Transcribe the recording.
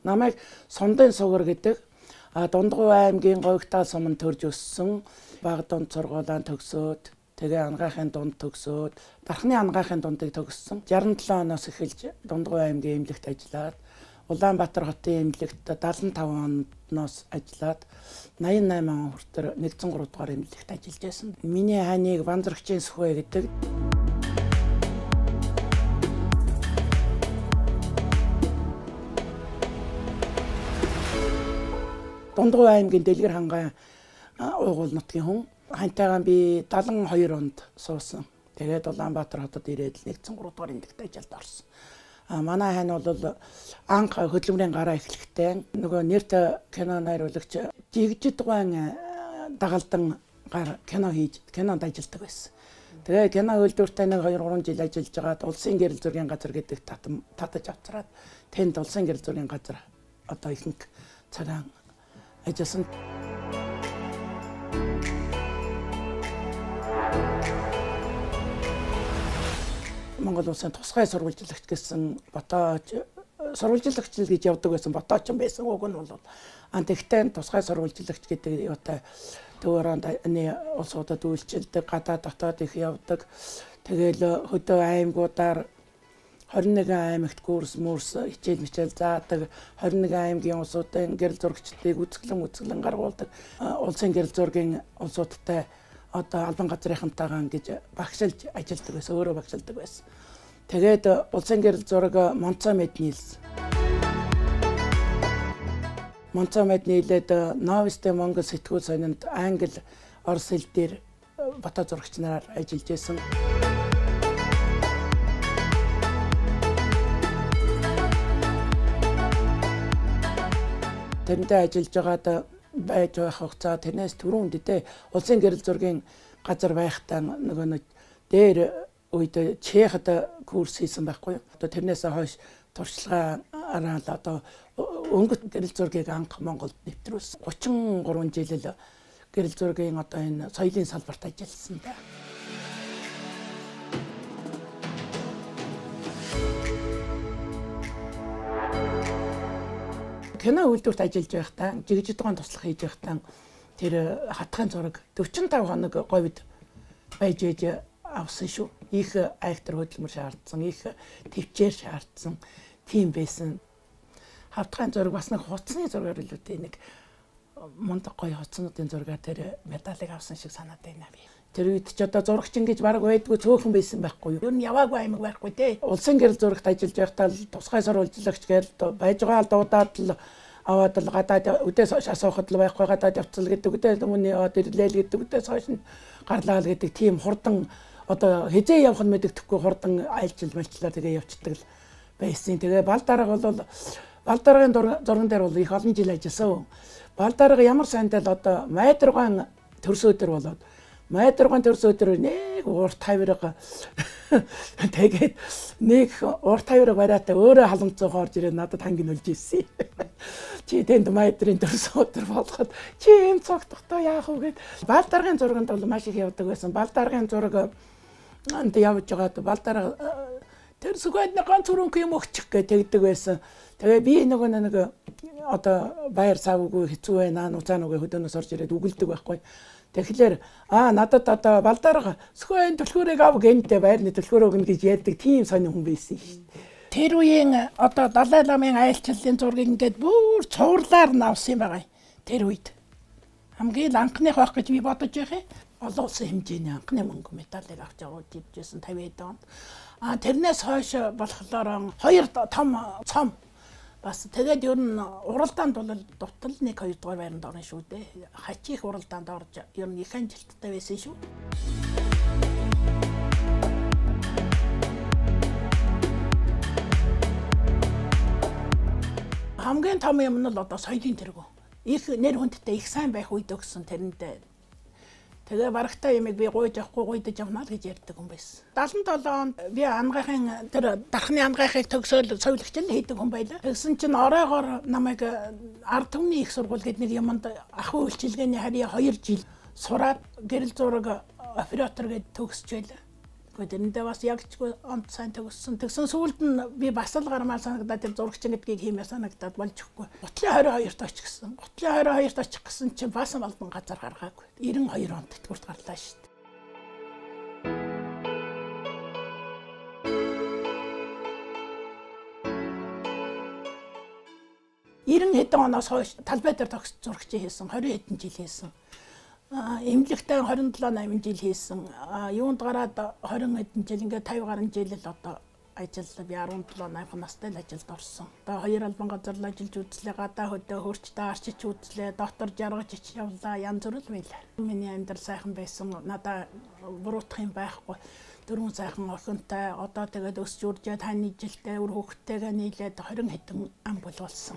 Намайг Сундын Сугар гэдэг Дундгуй аймгийн Говьтаа суманд төрж өссөн. Бага дунд сургуулаа төгсөөд тэгээ анагаахын дунд төгсөөд дархны анагаахын дундыг төгссөн. 67 оноос эхэлж Дундгуй аймгийн эмнэлэгт ажиллаад Улаанбаатар хотын эмнэлэгт 75 оноос ажиллаад 88 он хүртэл 103 дугаар эмнэлэгт ажиллаж байсан. Миний хайныг Банзрагчийн Сүхбэй гэдэг. Дундгуй аймгийн Дэлгэр хангаан уугуул нутгийн хүн. Хантайгаан би 72 онд суусан. Тэгээд Улаанбаатар хотод ирээд 103 дугаар эмнэлэгт ажилд орсон. Манай хань бол анх хөдөлмөрийн гараа эхлэхдээ нөгөө нэрт кино найруулагч Жигжид Гуан дагалдан кино хийж кинонд ажилладаг байсан. Тэгээ кино үйлдвэртээ 2-3 жил ажиллаж байгаад улсын гэрэл зургийн газар гэдэг татаж авчраад тэнд улсын гэрэл зургийн газар одоо ихэнх цагаан ажилласан. Монгол улсын тусгай сурвалжлагч гэсэн ботооч сурвалжлагч гэж явдаг байсан ботооч байсан. Уг нь бол тэгтээ тусгай сурвалжлагч гэдэг юутай төөрөнд улсуудад үйлчилдэг, гадаад дотоод их явдаг. Тэгээл хөдөө аймагуудаар 21 аймагт курс хичээл мичээл заадаг. 21 аймгийн улсуудын гэрэл зурагчдыг үзэсгэлэн гаргуулдаг. Улсын гэрэл зургийн улсуудтай одоо албан газрынхантайгаа гэж багшилж ажилладаг байсан. Өөрөө багшилдаг байсан. Тэгээд улсын гэрэл зураг Монцоо мэд нийлсэн. Монцоо мэд нийлээд Новости Монгол сэтгүүл сонинд англи, орос хэл дээр фото зурагч нараар ажиллаж байсан. Тэрнтэй ажиллаж байгаад байж байх хугацаа тэрнээс түрүүнд улсын гэрэл зургийн газар байхдаа нөгөө дээр үед Чехд курс хийсэн байхгүй юу. Одоо тэрнээс хойш туршлагаараа л одоо өнгөт гэрэл зургийг анх Монголд нэвтрүүлсэн. 33 жил гэрэл зургийн одоо энэ соёлын салбарт ажилласан да. Кино үйлдвэрт ажиллаж байхдаа Жигжид Гуан туслах хийж байхдаа тэр хатгын зураг 45 хоног говьд байж авсан шүү. Их актер хөдөлмөр шаардсан, их төвчээр шаардсан тийм байсан. Хатгын зураг бас нэг хуцсны зургаар л үү нэг мундаг гоё хуцснуудын зургаар тэр медалыг авсан шиг санаад байна би. Тэр үед ч одоо зурагч ингэж баг байдгүй цөөхөн байсан байхгүй юу. Юу н яваагүй аймаг байхгүй те. Улсын гэрэл зурагт ажиллаж байхдаа л тусгай сурвалжлагч гээл байж байгаа л дуудаад л аваад л гадаад үдээс хойш асуухад л байхгүй гадаад явцал гэдэг үдээс өмнө яваад ирлээл гэдэг үдээс хойш гарлаа л гэдэг тийм хурдан одоо хизээ явах нь мэддэхгүй хурдан айлчил малчлаа тэгээ явцдаг л байсан. Тэгээ бал дарга бол бал даргын зурган дээр бол их олон жил ажилласан. Бал дарга ямар сайнтай л одоо майдргаан төрс өдөр болоод майдргаан төрс өдөр нэг урт тавирга тэгээд нэг урт тавирга бариатай өөрөө халамцаа орж ирээд надад хангийн үлж ирсэн. Чи тэнд майдрын төрс өдөр болгоход чи энэ цогтохдоо яах вэ гэд бал даргын зурганд бол маш их явдаг байсан. Бал даргын зураг анд явж байгаад бал дарга тэр сүгэд нэг ганц өрөнгө юм өгчих гэж тэгдэг байсан. Тэгээ би нэг одоо баяр савгүй хэцүү байна. Нуцаа нүгэ хөдөөнөөс орж ирээд үгэлдэг байхгүй. Тэгэхээр надад одоо бал дарга сүхэн төлхөөрийг ав гэнтэй байрны төлхөөр өгнө гэж ярьдаг тийм сонин хүн байсан шүү дээ. Тэр үеийн одоо Далай ламын айлчлалын зургийг ингээд бүр цуурлаар навсан юм байгаа. Тэр үед хамгийн анхных байх гэж би бодож байгаа. Олон улсын хэмжээний анхны мөнгө медалыг авч яваад иржсэн 50-д онд. Тэрнээс хойш болохоор хоёр том цом бас тэгээд ер нь уралдаанд бол дутал 1-2 дугаар байранд орно шүү дээ. Хачих уралдаанд орж ер нь их амжилттай байсан шүү. Хамгийн том юм нь л одоо соёлын тэргүү. Их нэр хүндтэй их сайн байх үед өгсөн тэрэндээ. Тэгээ барагтай юмыг би гуйж авахгүй гуйдаж авнаа л гэж ярьдаг хүн байсан. 77 онд би ангаахын тэр дархны ангаахыг төгсөөл соёлогчл хийдэг хүн байлаа. Тэгсэн чинь оройгоор намайг ард түмний их сургууль гэдэг нэг юмд ахуй үйлчилгээний харьяа 2 жил сураад гэрэл зураг оператор гэж төгсч байлаа. байхгүй. Тэрэндээ бас ягчгүй онц сайн төгссөн. Тэгсэн сүүлд нь би бас л гармаар санагдаад тэр зурагч гэдгийг хиймээ санагдаад болж өгөхгүй. Гутлын 22-т очих гэсэн. Гутлын 22-т очих гэсэн чинь бас малдан газар гаргаагүй. 92 онд тэтгэврт гарлаа шүү дээ. Ирэн хэдэн оноос хойш талбай дээр тогтсон зурагч хийсэн 20 хэдэн жил хийсэн. Эмнэлэгтэй 27-8 жил хийсэн. Юунд гараад 20 хэдэн жил ингээд 50 гаруй жил л одоо ажиллаа. Би 17-8 настай л ажилд орсон. Одоо 2 албан газар л ажиллаж үзлээ. Гадаа хөдөө хөрчтэй арчиж үзлээ. Доктор жаргаж ич явлаа. Янз бүр л байлаа. Миний амьдрал сайхан байсан. Надаа буруутах юм байхгүй. 4 сайхан охинтой одоо тэгээд өсч үржээд хань жилтэй үр хүүхдтэйгээ нийлээд 20 хэдэн ам болволсон.